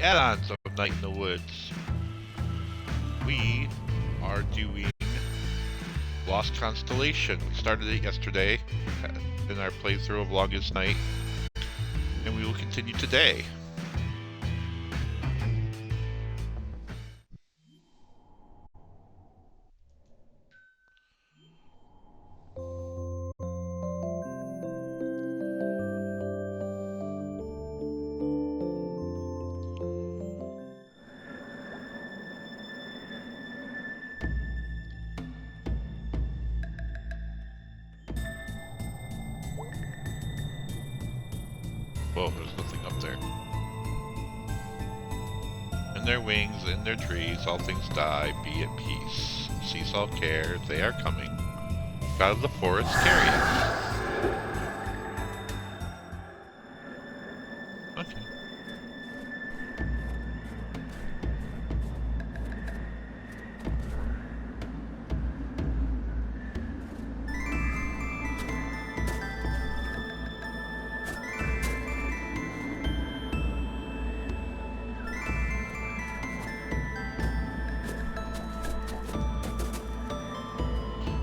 add-ons of Night in the Woods. We are doing Lost Constellation. We started it yesterday in our playthrough of Longest Night, and we will continue today. Whoa, there's nothing up there. In their wings, in their trees, all things die, be at peace. Cease all care, they are coming. God of the forest, carry us. Okay.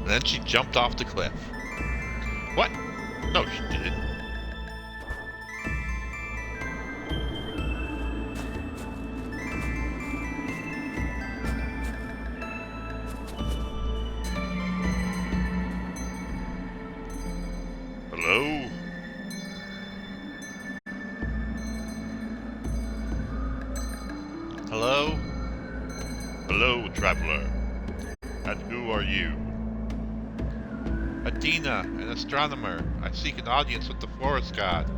And then she jumped off the cliff. What? No, she didn't. Hello? Hello? Hello, traveler. And who are you? Adina, an astronomer. I seek an audience with the forest god.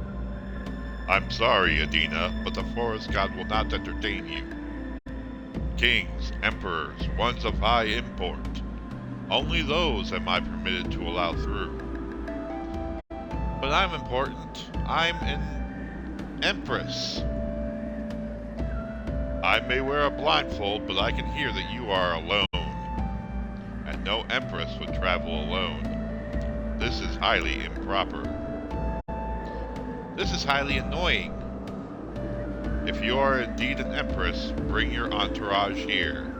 I'm sorry, Adina, but the forest god will not entertain you. Kings, emperors, ones of high import. Only those am I permitted to allow through. But I'm important. I'm an empress. I may wear a blindfold, but I can hear that you are alone. And no empress would travel alone. This is highly improper. This is highly annoying. If you are indeed an empress, bring your entourage here,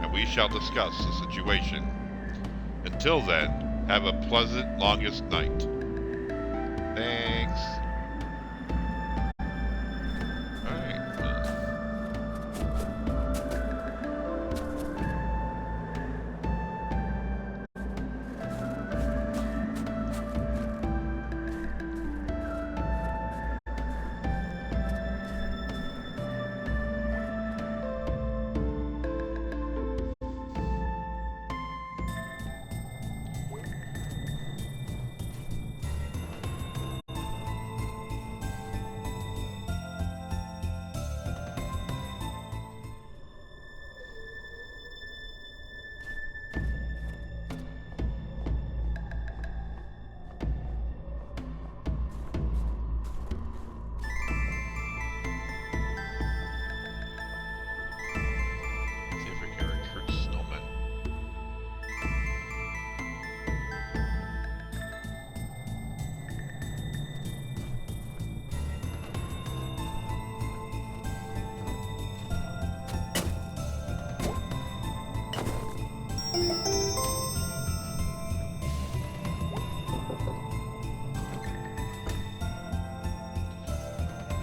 and we shall discuss the situation. Until then, have a pleasant longest night. Thanks.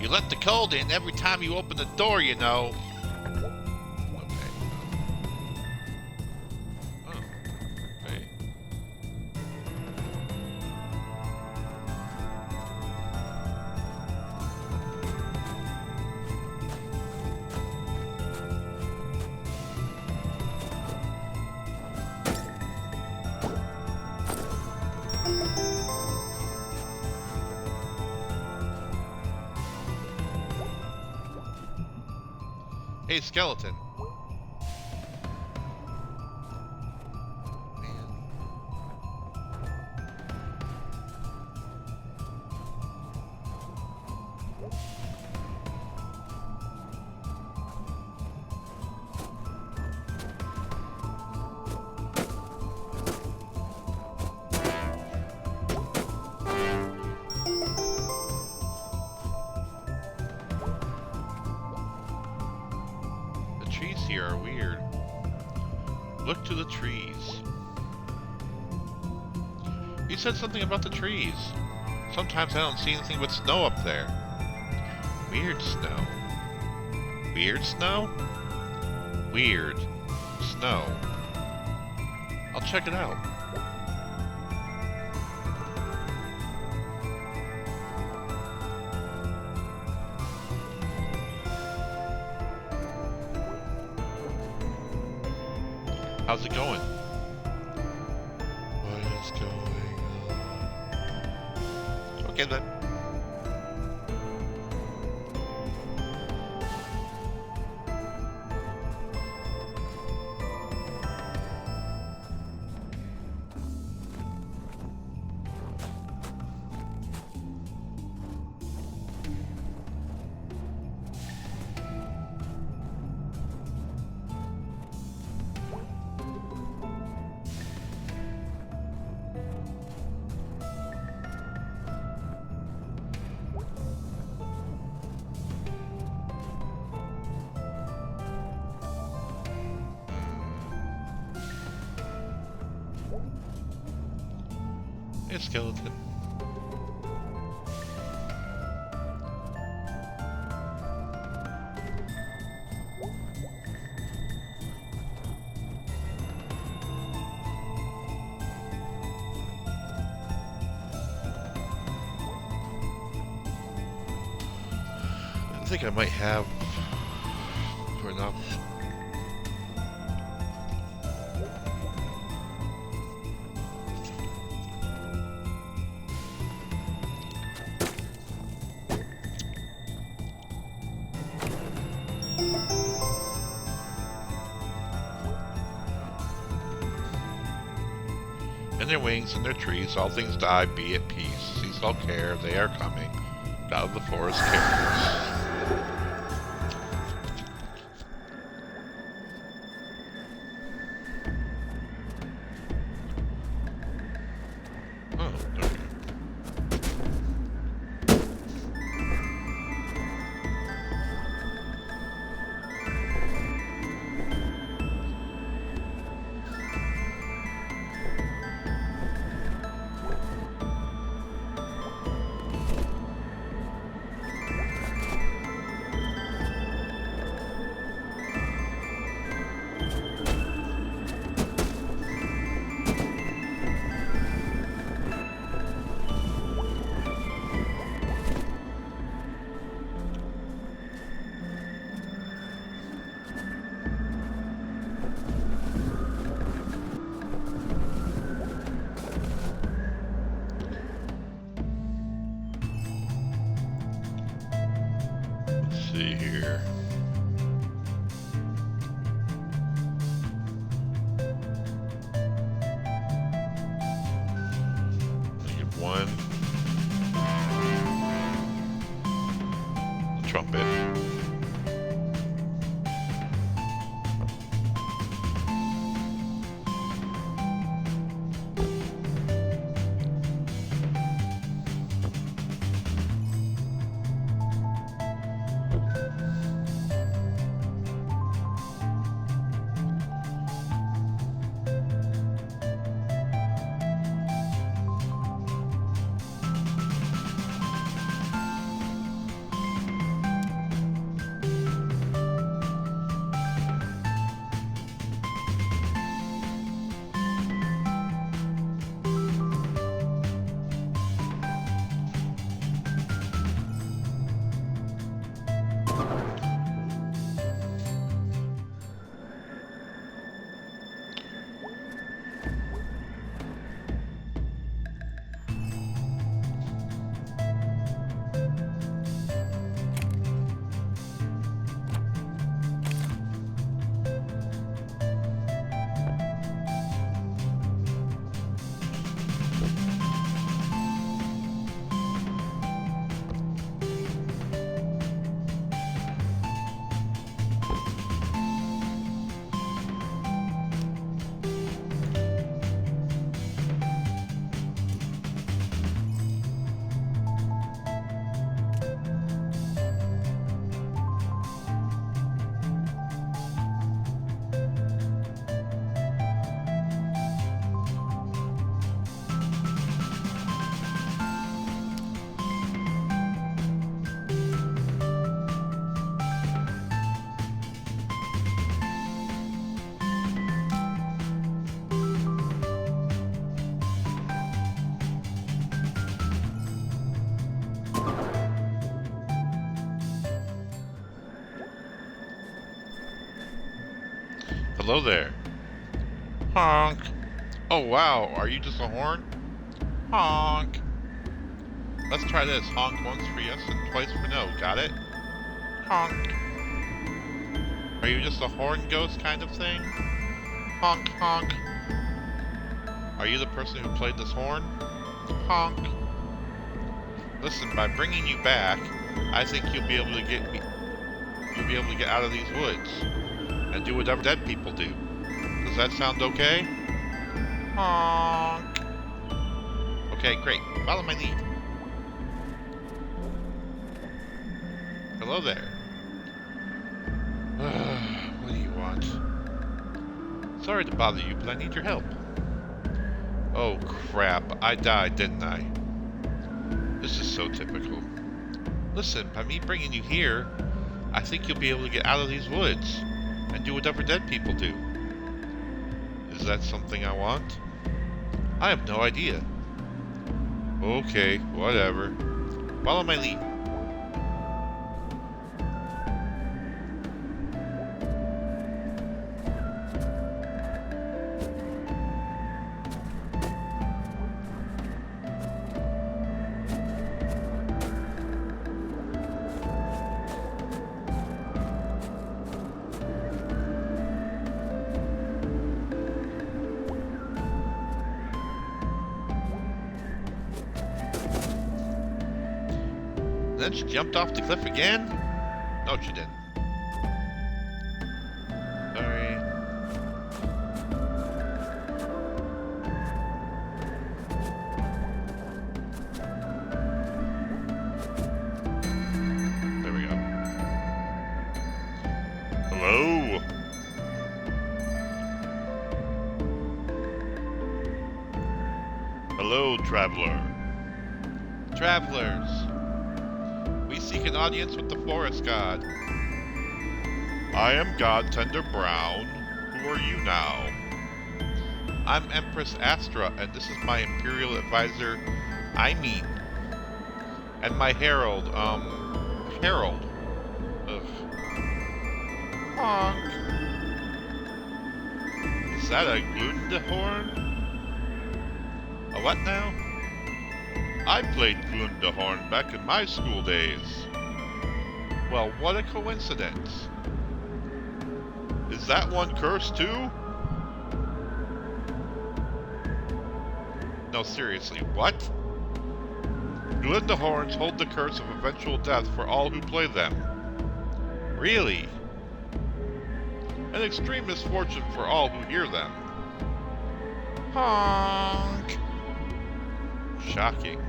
You let the cold in every time you open the door, you know. Okay. Oh. Okay. Hey, skeleton. trees here are weird. Look to the trees. You said something about the trees. Sometimes I don't see anything but snow up there. Weird snow. Weird snow? Weird snow. I'll check it out. How's it going? What is going on? Okay then. A skeleton. I think I might have enough. In their wings and their trees, all things die, be at peace. Cease all care, they are coming. God of the forest cares. Oh, okay. See here. I get one. The trumpet. Hello there. Honk. Oh wow, are you just a horn? Honk. Let's try this. Honk once for yes and twice for no. Got it? Honk. Are you just a horn ghost kind of thing? Honk, honk. Are you the person who played this horn? Honk. Listen, by bringing you back, I think you'll be able to get out of these woods and do whatever dead people do. Does that sound okay? Honk. Okay, great. Follow my lead. Hello there. What do you want? Sorry to bother you, but I need your help. Oh crap, I died, didn't I? This is so typical. Listen, by me bringing you here, I think you'll be able to get out of these woods and do whatever dead people do. Is that something I want? I have no idea. Okay, whatever. Follow my lead. Then she jumped off the cliff again? No, she didn't. Sorry. There we go. Hello? Hello, traveler. Travelers. We seek an audience with the forest god. I am God Tender Brown. Who are you now? I'm Empress Astra, and this is my Imperial Advisor, Aimeen. And my Herald, Harold. Ugh. Honk. Is that a Glundahorn? A what now? I played Glundahorn back in my school days. Well, what a coincidence. Is that one cursed too? No, seriously, what? Glundahorns hold the curse of eventual death for all who play them. Really? An extreme misfortune for all who hear them. Honk! Shocking.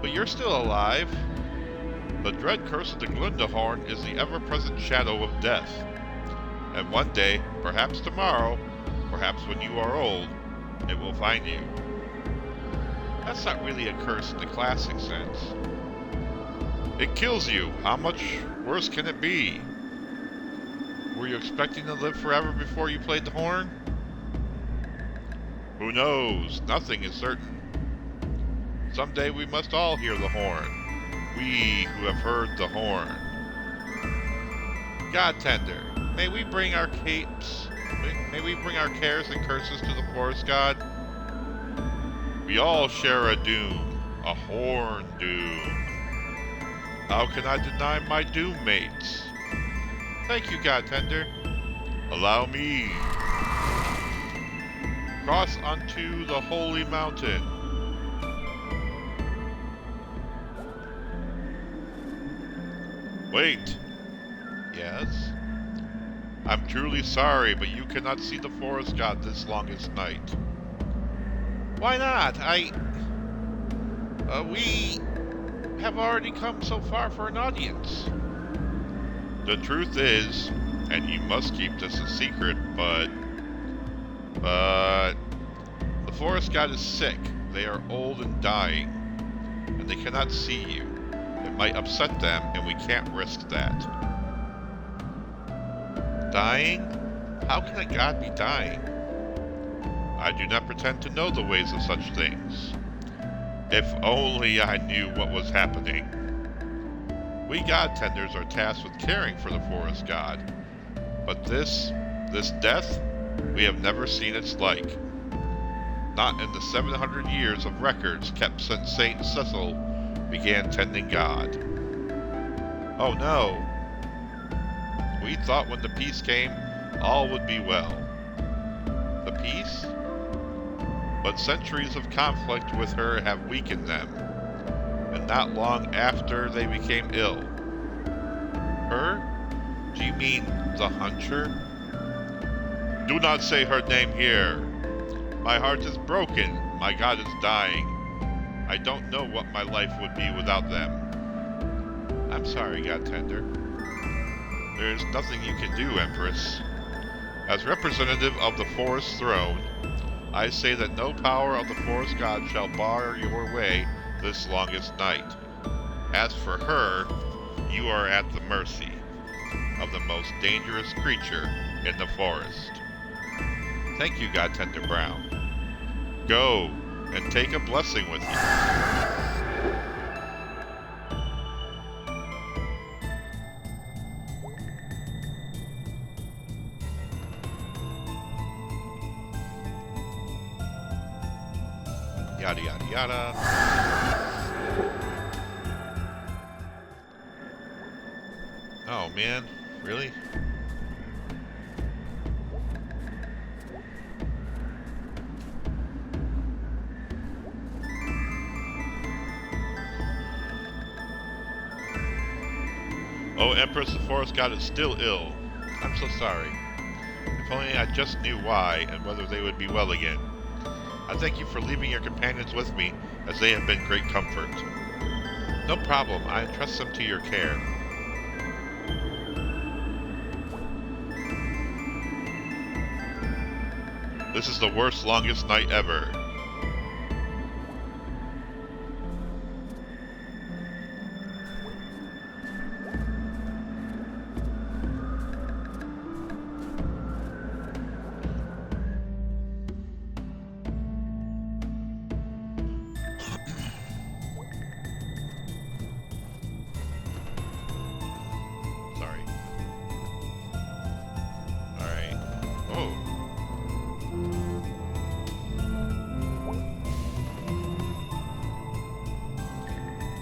But you're still alive. The dread curse of the Glundahorn is the ever-present shadow of death. And one day, perhaps tomorrow, perhaps when you are old, it will find you. That's not really a curse in the classic sense. It kills you. How much worse can it be? Were you expecting to live forever before you played the horn? Who knows? Nothing is certain. Someday we must all hear the horn. We who have heard the horn. God Tender, may we bring our cares and curses to the forest god? We all share a doom, a horn doom. How can I deny my doom mates? Thank you, God Tender. Allow me. Cross unto the holy mountain. Wait. Yes? I'm truly sorry, but you cannot see the forest god this longest night. Why not? We have already come so far for an audience. The truth is, and you must keep this a secret, but the forest god is sick. They are old and dying, and they cannot see you. It might upset them, and we can't risk that. Dying? How can a god be dying? I do not pretend to know the ways of such things. If only I knew what was happening. We god tenders are tasked with caring for the forest god. But this death, we have never seen its like. Not in the 700 years of records kept since Saint Cecil began tending God. Oh no! We thought when the peace came, all would be well. The peace? But centuries of conflict with her have weakened them, and not long after they became ill. Her? Do you mean the Hunter? Do not say her name here. My heart is broken. My God is dying. I don't know what my life would be without them. I'm sorry, God Tender. There is nothing you can do, Empress. As representative of the Forest Throne, I say that no power of the Forest God shall bar your way this longest night. As for her, you are at the mercy of the most dangerous creature in the forest. Thank you, God Tender Brown. Go and take a blessing with you. Yada yada yada. Oh man, really? Oh, Empress, the Forest God is still ill. I'm so sorry. If only I just knew why and whether they would be well again. I thank you for leaving your companions with me, as they have been great comfort. No problem, I entrust them to your care. This is the worst, longest night ever.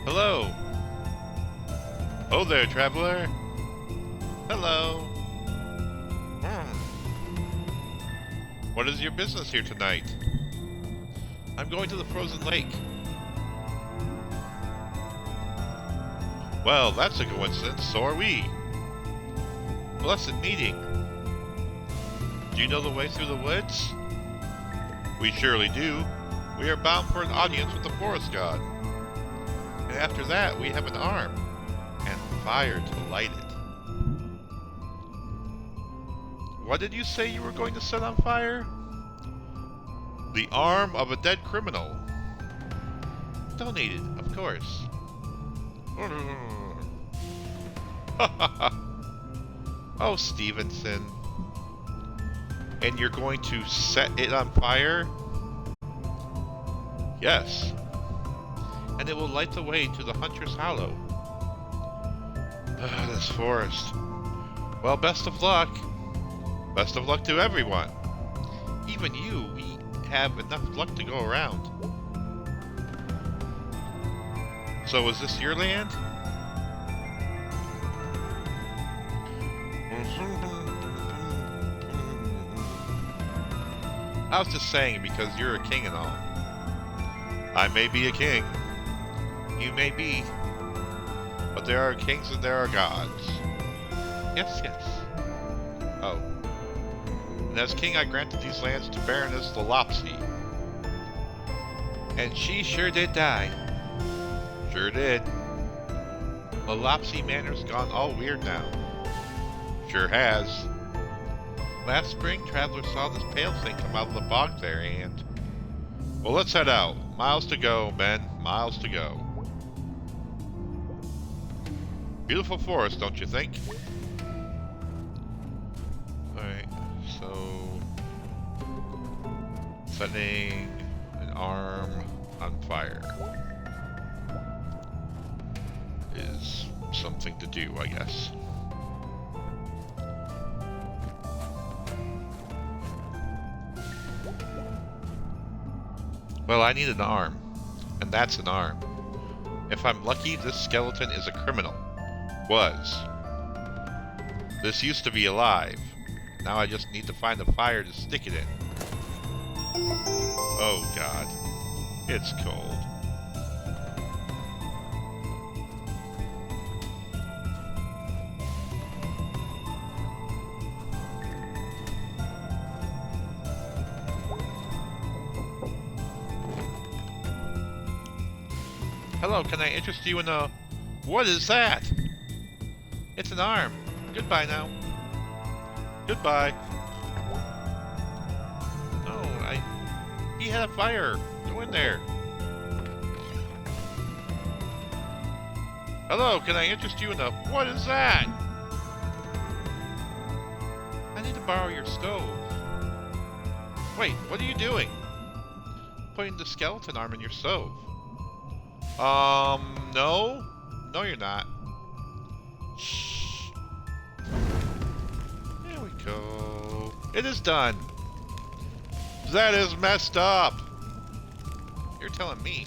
Hello! Oh there, traveler! Hello! What is your business here tonight? I'm going to the frozen lake. Well, that's a coincidence, so are we. Blessed meeting. Do you know the way through the woods? We surely do. We are bound for an audience with the forest god. And after that, we have an arm and fire to light it. What did you say you were going to set on fire? The arm of a dead criminal. Donated, of course. Oh, Stevenson. And you're going to set it on fire? Yes. And it will light the way to the Hunter's Hollow. This forest. Well, best of luck. Best of luck to everyone. Even you, we have enough luck to go around. So is this your land? I was just saying because you're a king and all. I may be a king. You may be. But there are kings and there are gods. Yes, yes. Oh. And as king I granted these lands to Baroness Lolopsy. And she sure did die. Sure did. Lolopsy Manor's gone all weird now. Sure has. Last spring, travelers saw this pale thing come out of the bog there and... Well, let's head out. Miles to go, men. Miles to go. Beautiful forest, don't you think? Alright, so... setting an arm on fire is something to do, I guess. Well, I need an arm, and that's an arm. If I'm lucky, this skeleton is a criminal. Was. This used to be alive. Now I just need to find a fire to stick it in. Oh God, it's cold. Hello, can I interest you in a... What is that? It's an arm. Goodbye now. Goodbye. Oh, he had a fire. Go in there. Hello, can I interest you in a... What is that? I need to borrow your stove. Wait, what are you doing? Putting the skeleton arm in your stove. No? No, you're not. Shh. There we go. It is done. That is messed up. You're telling me.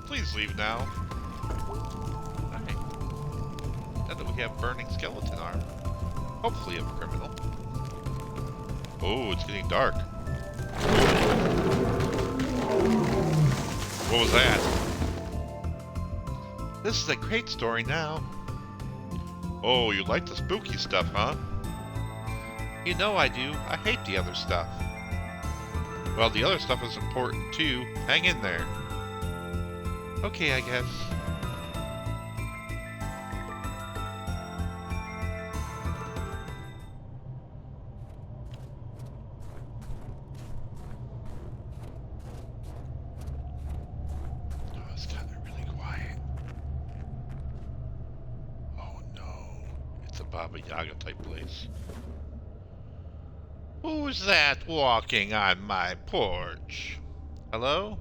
Please leave now. Okay. Now that we have burning skeleton arm. Hopefully of a criminal. Oh, it's getting dark. What was that? This is a great story now. Oh, you like the spooky stuff, huh? You know I do. I hate the other stuff. Well, the other stuff is important too. Hang in there. Okay, I guess. Baba Yaga type place. Who's that walking on my porch? Hello?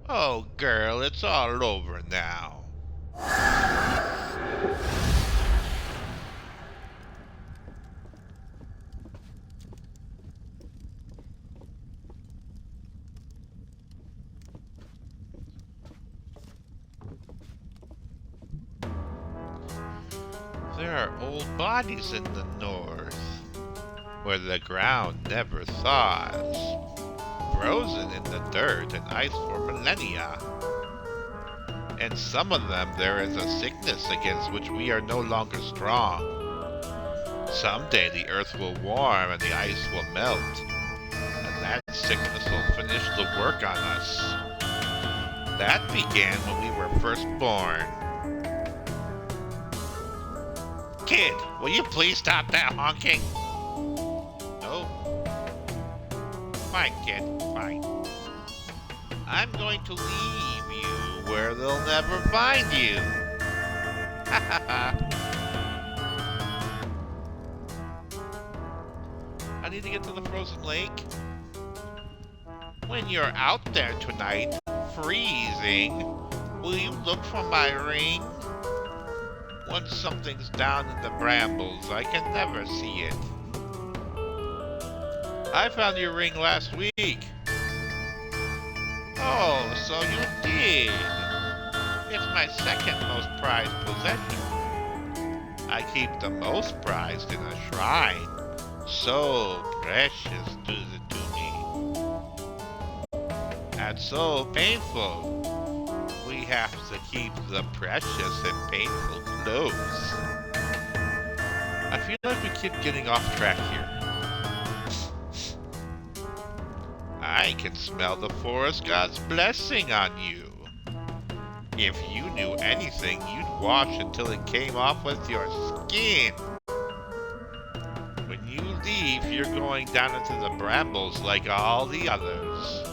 Oh, girl, it's all over now. There are old bodies in the north, where the ground never thaws, frozen in the dirt and ice for millennia. In some of them there is a sickness against which we are no longer strong. Someday the earth will warm and the ice will melt, and that sickness will finish the work on us. That began when we were first born. Kid, will you please stop that honking? No? Fine, kid, fine. I'm going to leave you where they'll never find you. Ha ha ha. I need to get to the frozen lake. When you're out there tonight, freezing, will you look for my ring? Once something's down in the brambles, I can never see it. I found your ring last week. Oh, so you did. It's my second most prized possession. I keep the most prized in a shrine. So precious to me. And so painful. We have to keep the precious and painful close. I feel like we keep getting off track here. I can smell the forest god's blessing on you. If you knew anything, you'd wash until it came off with your skin. When you leave, you're going down into the brambles like all the others.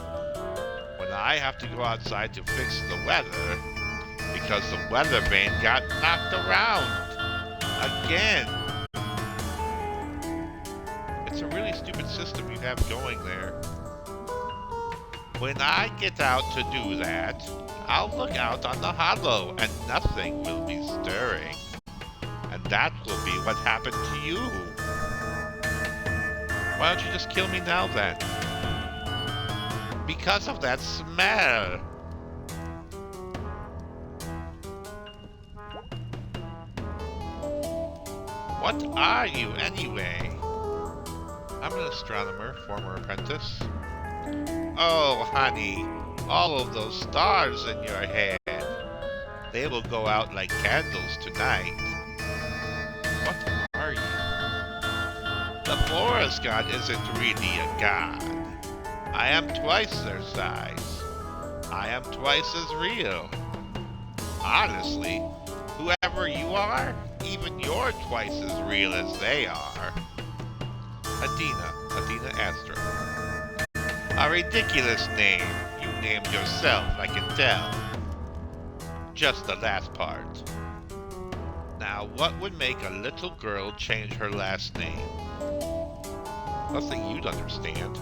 When I have to go outside to fix the weather, because the weather vane got knocked around again. It's a really stupid system you have going there. When I get out to do that, I'll look out on the hollow, and nothing will be stirring. And that will be what happened to you. Why don't you just kill me now, then? Because of that smell. What are you, anyway? I'm an astronomer, former apprentice. Oh, honey, all of those stars in your head. They will go out like candles tonight. What are you? The forest god isn't really a god. I am twice their size. I am twice as real. Honestly, whoever you are, even you're twice as real as they are. Adina Astra. A ridiculous name. You named yourself, I can tell. Just the last part. Now, what would make a little girl change her last name? Nothing you'd understand.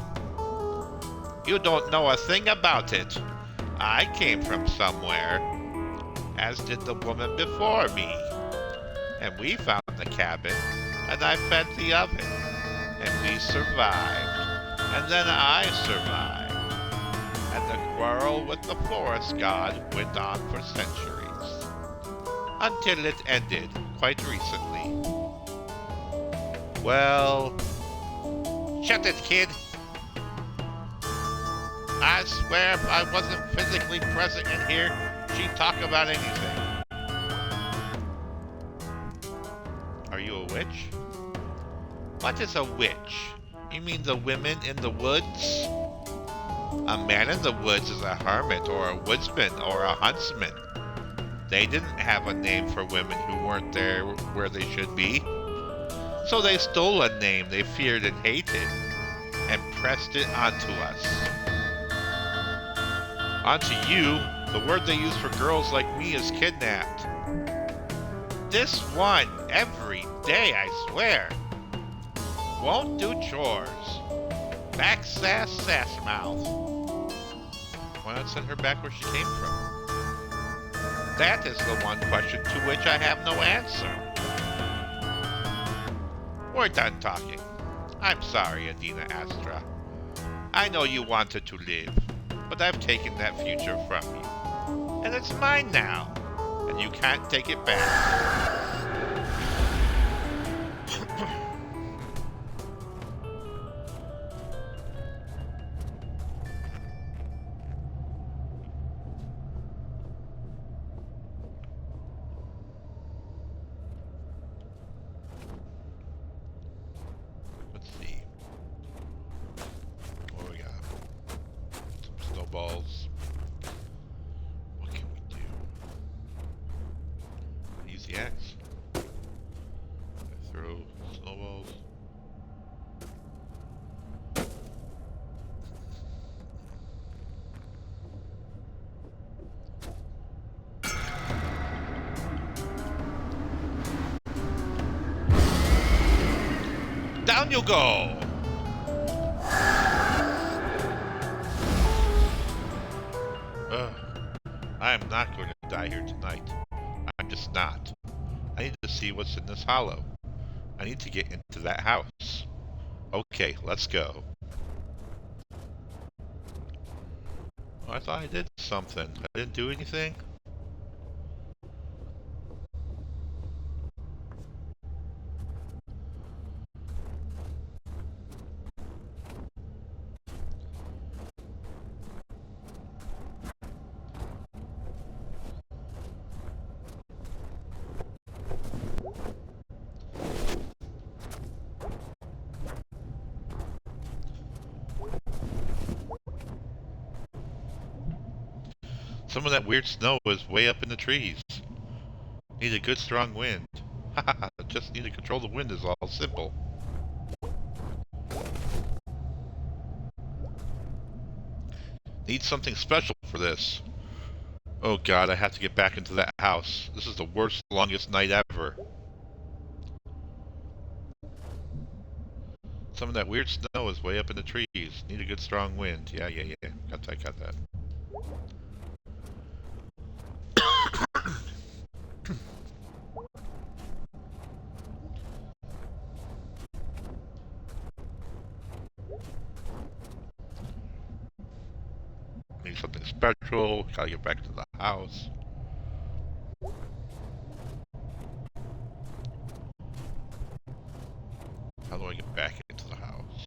You don't know a thing about it. I came from somewhere, as did the woman before me. And we found the cabin, and I fed the oven, and we survived. And then I survived. And the quarrel with the forest god went on for centuries. Until it ended quite recently. Well, shut it, kid. I swear if I wasn't physically present in here, she'd talk about anything. Are you a witch? What is a witch? You mean the women in the woods? A man in the woods is a hermit or a woodsman or a huntsman. They didn't have a name for women who weren't there where they should be. So they stole a name they feared and hated and pressed it onto us. Onto you, the word they use for girls like me is kidnapped. This one, every day, I swear. Won't do chores. Back sass mouth. Why not send her back where she came from? That is the one question to which I have no answer. We're done talking. I'm sorry, Adina Astra. I know you wanted to live, but I've taken that future from you. And it's mine now, and you can't take it back. Let's see. What we got? Some snowballs. What can we do? Use the axe. I throw snowballs. Down you go! I am not going to die here tonight. I'm just not. I need to see what's in this hollow. I need to get into that house. Okay, let's go. Oh, I thought I did something. I didn't do anything? Some of that weird snow is way up in the trees. Need a good strong wind. Haha, just need to control the wind is all simple. Need something special for this. Oh god, I have to get back into that house. This is the worst, longest night ever. Some of that weird snow is way up in the trees. Need a good strong wind. Yeah. Got that. petrol. Gotta get back to the house. How do I get back into the house?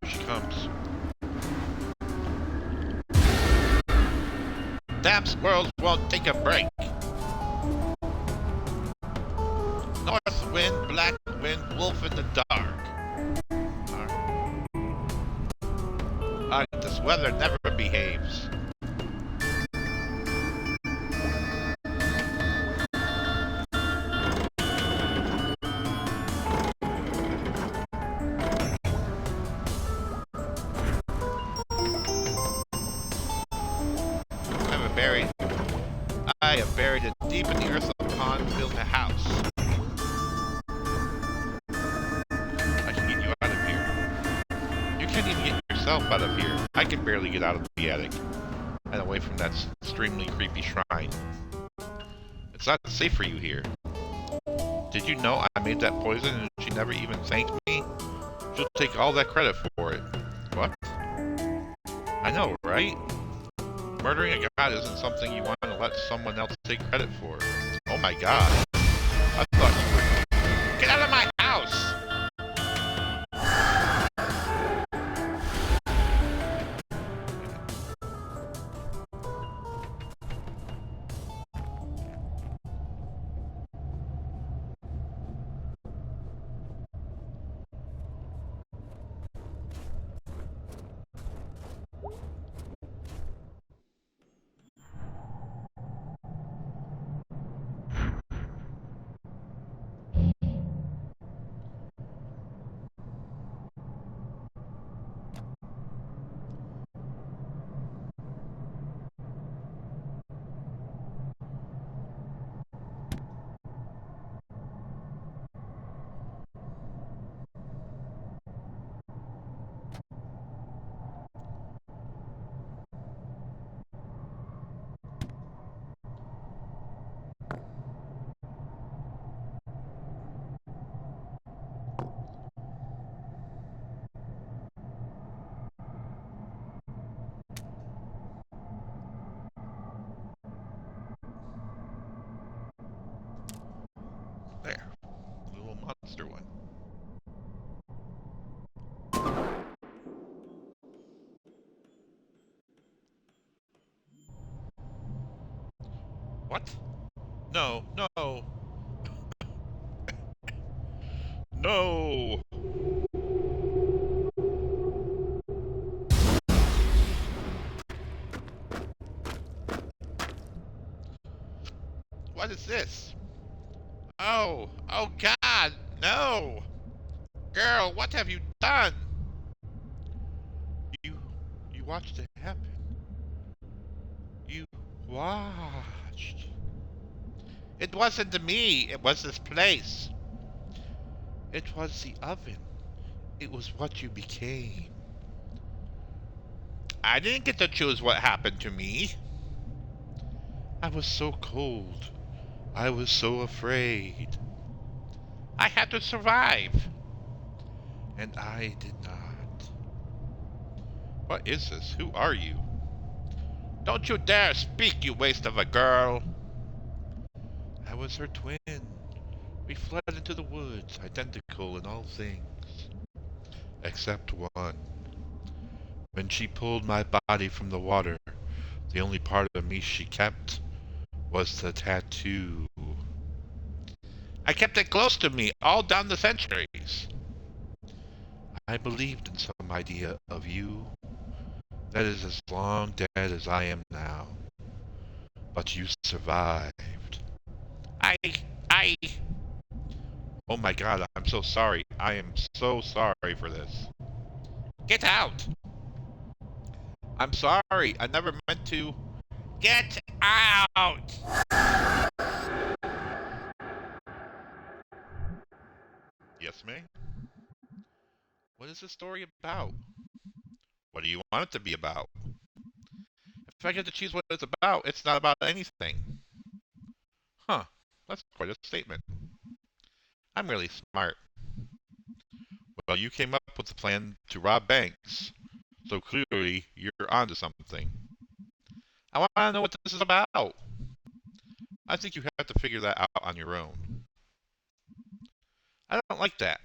Here she comes. Damn squirrels won't take a break. North wind, black wind, wolf in the dark. This weather never behaves. I have buried it deep in the earth of the pond to build a house. I can get you out of here. You can't even get yourself out of here. I can barely get out of the attic and away from that extremely creepy shrine. It's not safe for you here. Did you know I made that poison and she never even thanked me? She'll take all that credit for it. What? I know, right? Murdering a god isn't something you want to let someone else take credit for. Oh my god. I thought you were... Get out of my house! There. The little monster one. What? No, no. No! What is this? Oh, oh god, no! Girl, what have you done? You, you watched it happen. You watched. It wasn't me, it was this place. It was the oven. It was what you became. I didn't get to choose what happened to me. I was so cold. I was so afraid. I had to survive. And I did not. What is this? Who are you? Don't you dare speak, you waste of a girl. I was her twin. We fled into the woods, identical in all things. Except one. When she pulled my body from the water, the only part of me she kept was the tattoo. I kept it close to me all down the centuries. I believed in some idea of you that is as long dead as I am now. But you survived. I... I... Oh my god, I'm so sorry. I am so sorry for this. Get out! I'm sorry. I never meant to... Get out! Yes, ma'am? What is this story about? What do you want it to be about? If I get to choose what it's about, it's not about anything. Huh, that's quite a statement. I'm really smart. Well, you came up with the plan to rob banks, so clearly you're onto something. I want to know what this is about. I think you have to figure that out on your own. I don't like that.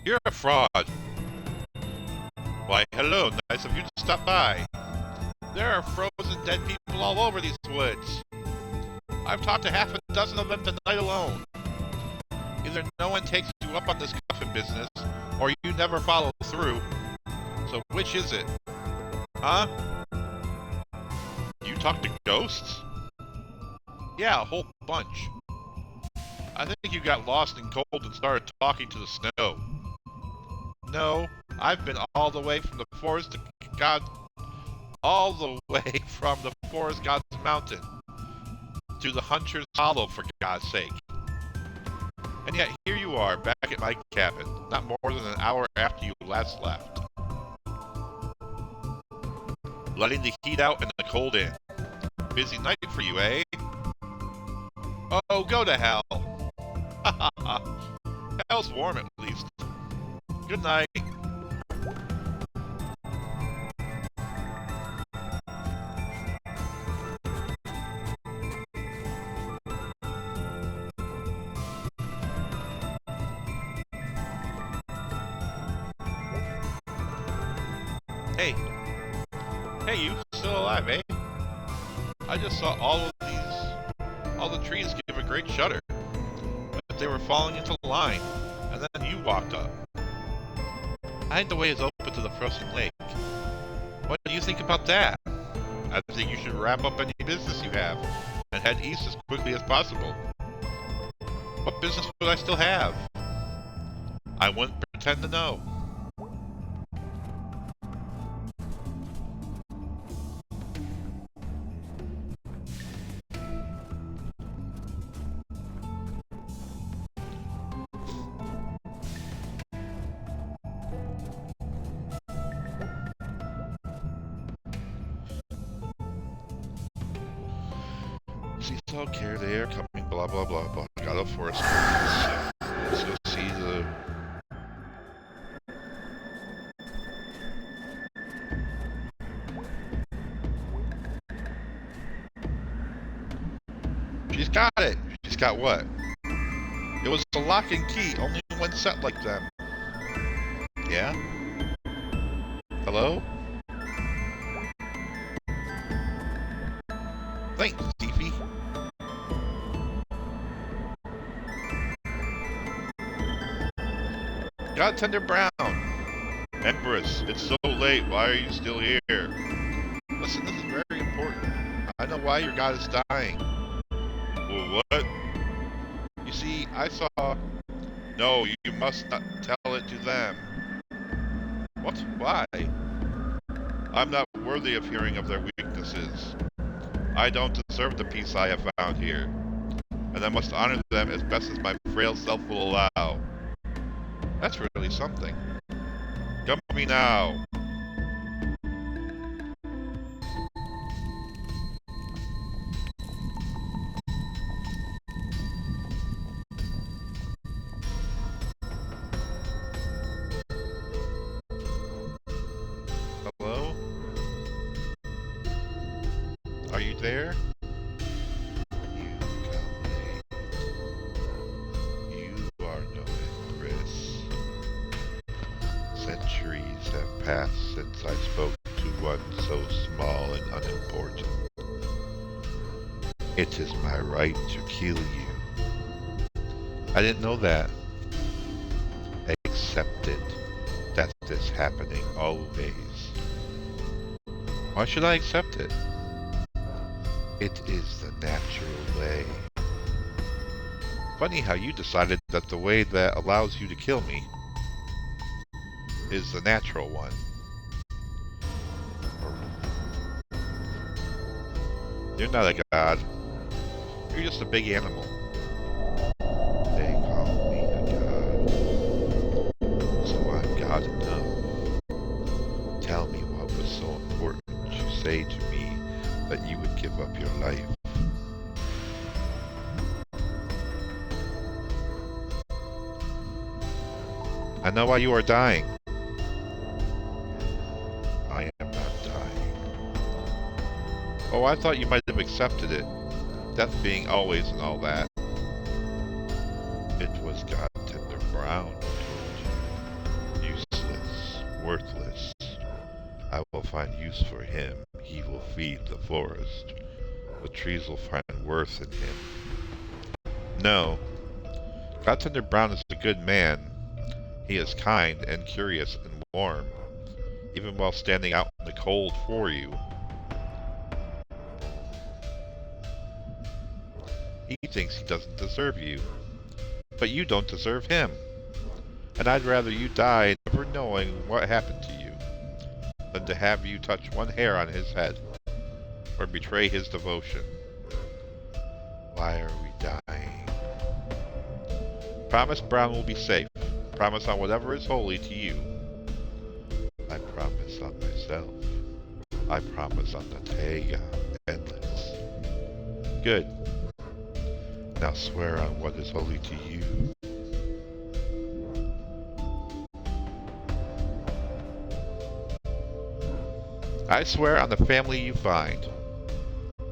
You're a fraud. Why, hello, nice of you to stop by. There are frozen dead people all over these woods. I've talked to half a dozen of them tonight alone. Either no one takes you up on this coffin business, or you never follow through. So which is it? Huh? You talk to ghosts? Yeah, a whole bunch. I think you got lost in cold and started talking to the snow. No, I've been all the way from the forest to God, all the way from the forest god's mountain to the hunter's hollow, for God's sake. And yet here you are, back at my cabin, not more than an hour after you last left. Letting the heat out and the cold in. Busy night for you, eh? Oh, go to hell. Ha ha ha. Hell's warm at least. Good night. Hey. Hey, you still alive, eh? I just saw all the trees give a great shudder. But they were falling into line, and then you walked up. I think the way is open to the frozen lake. What do you think about that? I think you should wrap up any business you have and head east as quickly as possible. What business would I still have? I wouldn't pretend to know. Seesaw care there, coming, blah blah blah blah. Got a forest. Let's go see the. She's got it. She's got what? It was a lock and key, only one set like them. Yeah? Hello? Thanks, Stevie. Godtender Brown. Empress, it's so late. Why are you still here? Listen, this is very important. I know why your god is dying. Well, what? You see, I saw... No, you must not tell it to them. What? Why? I'm not worthy of hearing of their weaknesses. I don't deserve the peace I have found here, and I must honor them as best as my frail self will allow. That's really something. Come to me now. Hello? Are you there? You come late. You are no Empress. Centuries have passed since I spoke to one so small and unimportant. It is my right to kill you. I didn't know that. Accept it. That's this happening always. Why should I accept it? It is the natural way. Funny how you decided that the way that allows you to kill me is the natural one. You're not a god. You're just a big animal. They call me a god. So I'm god enough. Tell me what was so important you say to me that you would give up your life. I know why you are dying. I am not dying. Oh, I thought you might have accepted it. Death being always and all that. It was God Tender Brown who told you. Useless, worthless. I will find use for him. He will feed the forest. The trees will find worth in him. No. God Tender Brown is a good man. He is kind and curious and warm, even while standing out in the cold for you. He thinks he doesn't deserve you, but you don't deserve him. And I'd rather you die never knowing what happened to you, than to have you touch one hair on his head, or betray his devotion. Why are we dying? Promise Brown will be safe. Promise on whatever is holy to you. I promise on myself. I promise on the Taiga Endless. Good. Now swear on what is holy to you. I swear on the family you find,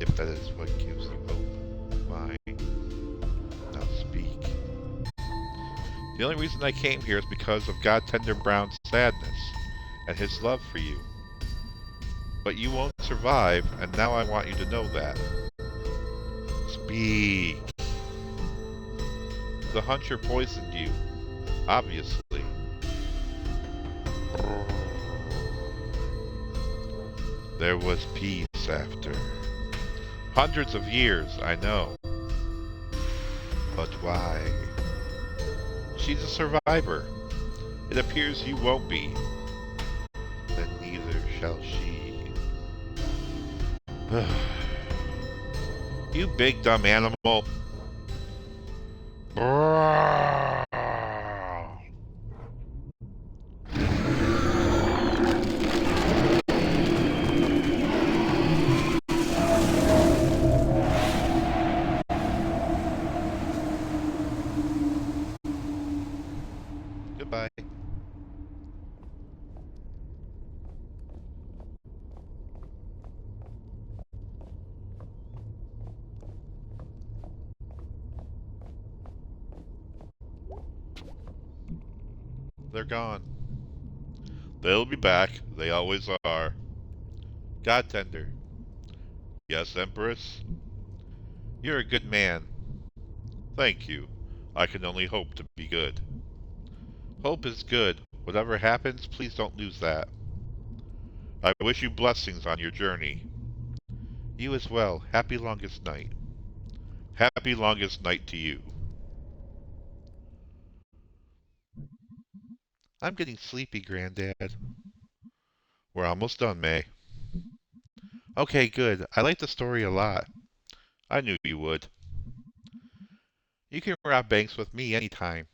if that is what gives you hope. Mine. Now speak. The only reason I came here is because of God Tender Brown's sadness and his love for you. But you won't survive, and now I want you to know that. Speak. The hunter poisoned you, obviously. There was peace after. Hundreds of years, I know. But why? She's a survivor. It appears you won't be. Then neither shall she. You big dumb animal. Goodbye. They're gone. They'll be back. They always are. God Tender. Yes, Empress? You're a good man. Thank you. I can only hope to be good. Hope is good. Whatever happens, please don't lose that. I wish you blessings on your journey. You as well. Happy longest night. Happy longest night to you. I'm getting sleepy, Granddad. We're almost done, May. Okay, good. I like the story a lot. I knew you would. You can rob banks with me anytime.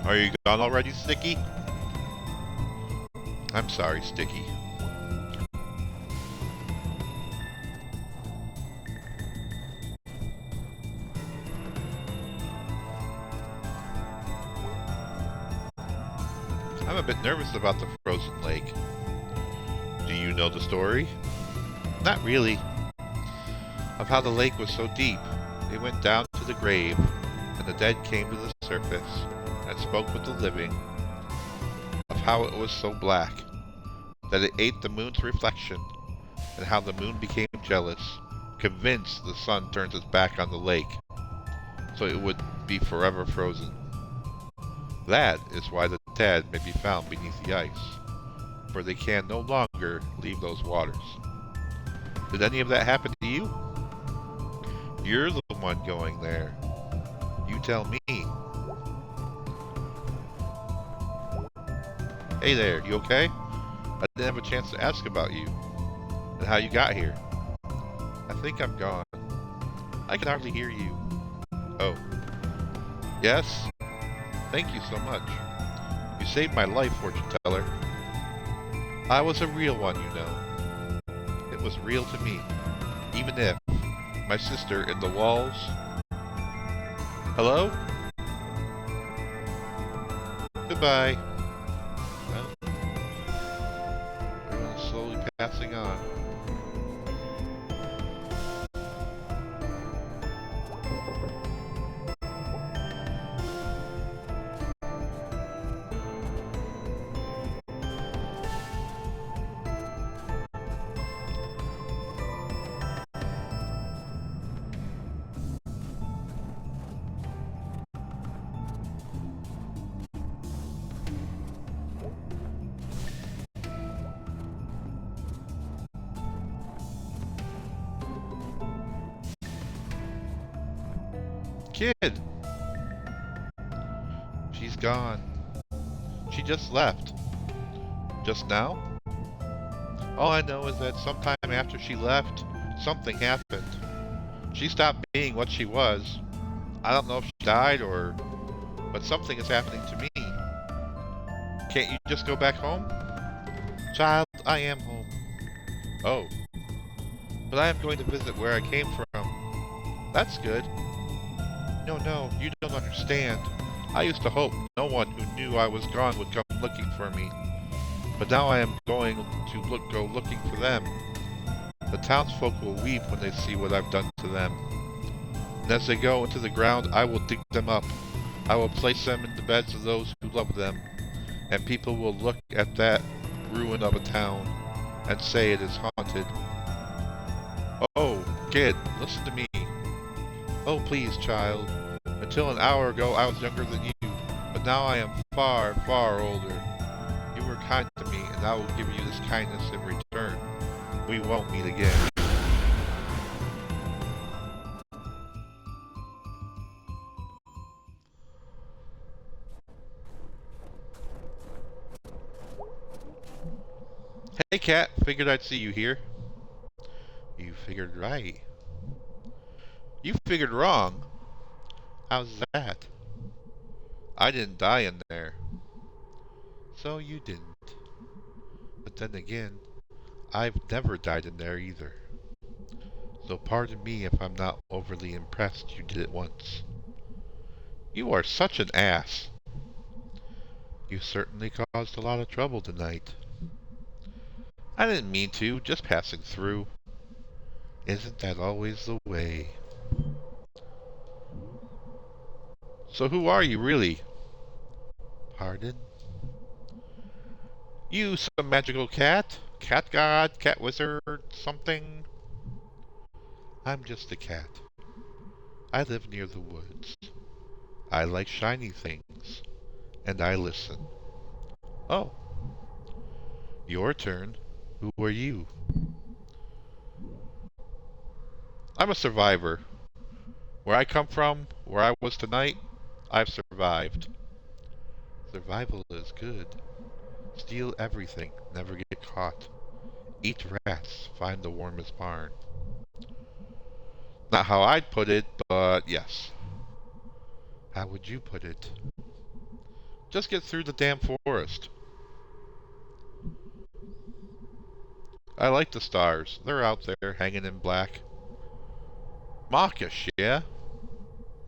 Are you gone already, Sticky? I'm sorry, Sticky. I'm a bit nervous about the frozen lake. Do you know the story? Not really. Of how the lake was so deep, it went down to the grave, and the dead came to the surface and spoke with the living. Of how it was so black, that it ate the moon's reflection, and how the moon became jealous, convinced the sun turns its back on the lake, so it would be forever frozen. That is why the dead may be found beneath the ice, for they can no longer leave those waters. Did any of that happen to you? You're the one going there. You tell me. Hey there, you okay? I didn't have a chance to ask about you and how you got here. I think I'm gone. I can hardly hear you. Oh. Yes? Thank you so much. You saved my life, fortune teller. I was a real one, you know. It was real to me, even if my sister in the walls... Hello? Goodbye. Well, everyone's slowly passing on. Kid! She's gone. She just left. Just now? All I know is that sometime after she left, something happened. She stopped being what she was. I don't know if she died or... but something is happening to me. Can't you just go back home? Child, I am home. Oh. But I am going to visit where I came from. That's good. No, you don't understand. I used to hope no one who knew I was gone would come looking for me. But now I am going to go looking for them. The townsfolk will weep when they see what I've done to them. And as they go into the ground, I will dig them up. I will place them in the beds of those who love them. And people will look at that ruin of a town and say it is haunted. Oh, kid, listen to me. Oh, please, child. Until an hour ago, I was younger than you, but now I am far, far older. You were kind to me, and I will give you this kindness in return. We won't meet again. Hey, cat. Figured I'd see you here. You figured right. You figured wrong. How's that? I didn't die in there. So you didn't. But then again, I've never died in there either. So pardon me if I'm not overly impressed you did it once. You are such an ass. You certainly caused a lot of trouble tonight. I didn't mean to, just passing through. Isn't that always the way? So who are you really? Pardon? You some magical cat? Cat god? Cat wizard? Something? I'm just a cat. I live near the woods. I like shiny things. And I listen. Oh. Your turn. Who are you? I'm a survivor. Where I come from, where I was tonight, I've survived. Survival is good. Steal everything, never get caught. Eat rats, find the warmest barn. Not how I'd put it, but yes. How would you put it? Just get through the damn forest. I like the stars. They're out there, hanging in black. Mawkish, yeah?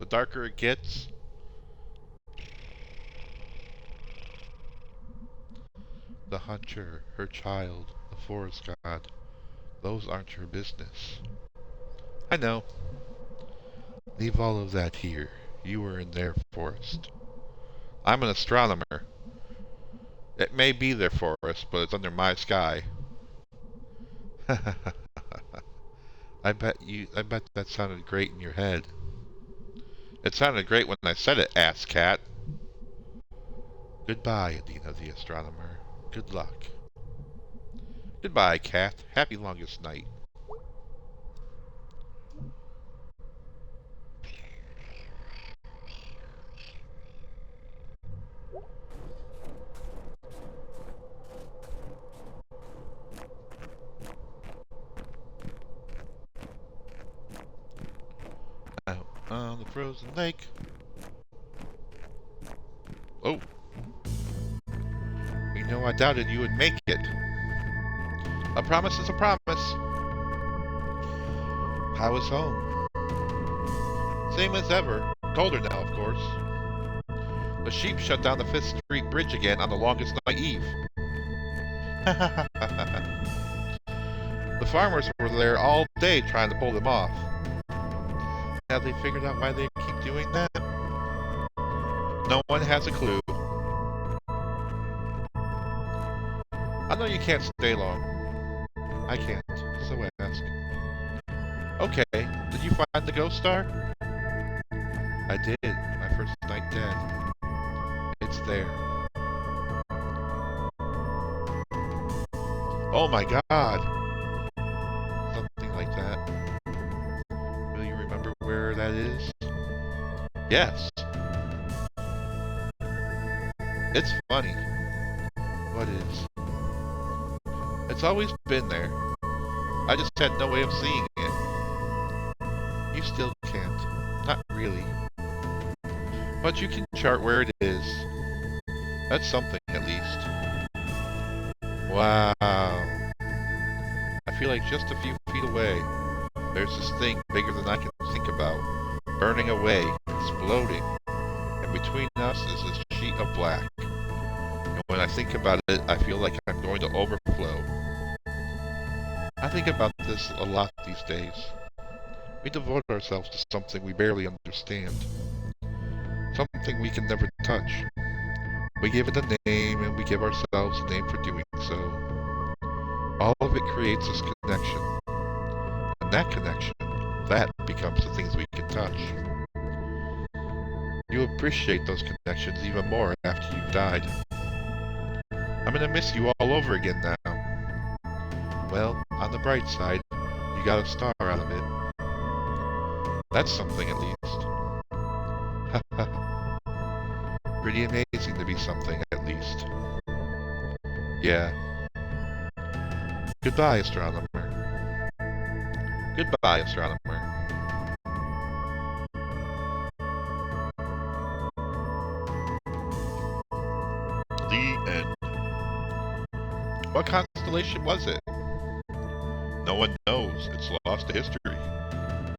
The darker it gets. The hunter, her child, the forest god. Those aren't your business. I know. Leave all of that here. You were in their forest. I'm an astronomer. It may be their forest, but it's under my sky. I bet that sounded great in your head. It sounded great when I said it, ass cat. Goodbye, Adina the astronomer. Good luck. Goodbye, cat. Happy longest night. Out on the frozen lake. Oh. You know, I doubted you would make it. A promise is a promise. How is home? Same as ever. Colder now, of course. The sheep shut down the 5th Street Bridge again on the longest night eve. The farmers were there all day trying to pull them off. Have they figured out why they keep doing that? No one has a clue. I know you can't stay long. I can't, so ask. Okay, did you find the ghost star? I did, my first night dead. It's there. Oh my god! Something like that. Will you remember where that is? Yes. It's funny. What is? It's always been there. I just had no way of seeing it. You still can't. Not really. But you can chart where it is. That's something, at least. Wow. I feel like just a few feet away, there's this thing bigger than I can think about. Burning away, exploding. And between us is this sheet of black. And when I think about it, I feel like I'm going to overflow. I think about this a lot these days. We devote ourselves to something we barely understand. Something we can never touch. We give it a name, and we give ourselves a name for doing so. All of it creates this connection. And that connection, that becomes the things we can touch. You appreciate those connections even more after you've died. I'm gonna miss you all over again now. Well, on the bright side, you got a star out of it. That's something at least. Pretty amazing to be something at least. Yeah. Goodbye, astronomer. Goodbye, astronomer. The end. What constellation was it? No one knows. It's lost to history.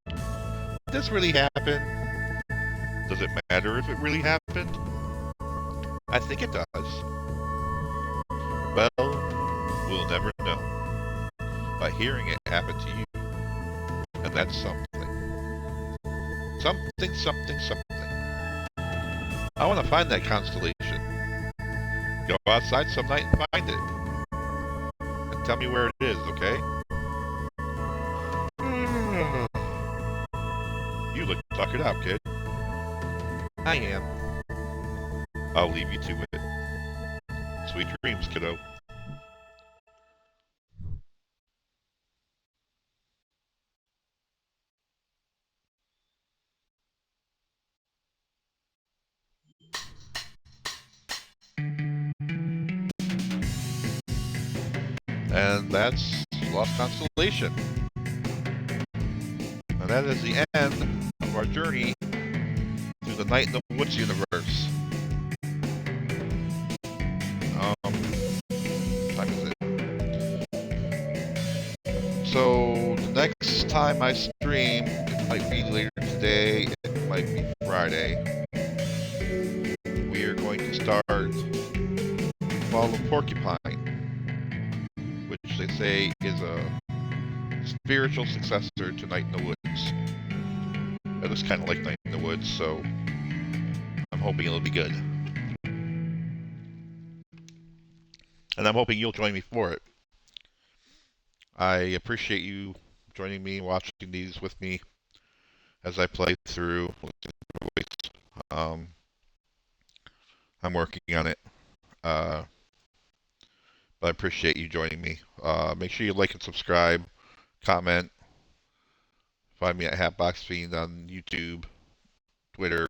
Did this really happen? Does it matter if it really happened? I think it does. Well, we'll never know. By hearing it happen to you. And that's something. Something, something, something. I want to find that constellation. Go outside some night and find it. And tell me where it is, okay? You look tuckered out, kid. I am. I'll leave you to it. Sweet dreams, kiddo. And that's Lost Constellation. And that is the end of our journey through the Night in the Woods universe. Time is it? So the next time I stream, it might be later today, it might be Friday. We are going to start Fall of Porcupine, which they say is a spiritual successor to Night in the Woods. It looks kind of like Night in the Woods, so I'm hoping it'll be good. and I'm hoping you'll join me for it. I appreciate you joining me, watching these with me as I play through. Um, I'm working on it, but I appreciate you joining me. Make sure you like and subscribe, comment. Find me at Hatbox Fiend on YouTube, Twitter,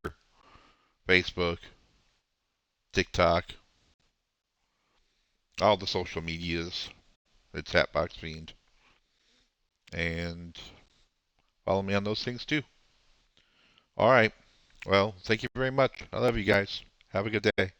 Facebook, TikTok, all the social medias. It's Hatbox Fiend. And follow me on those things too. All right. Well, thank you very much. I love you guys. Have a good day.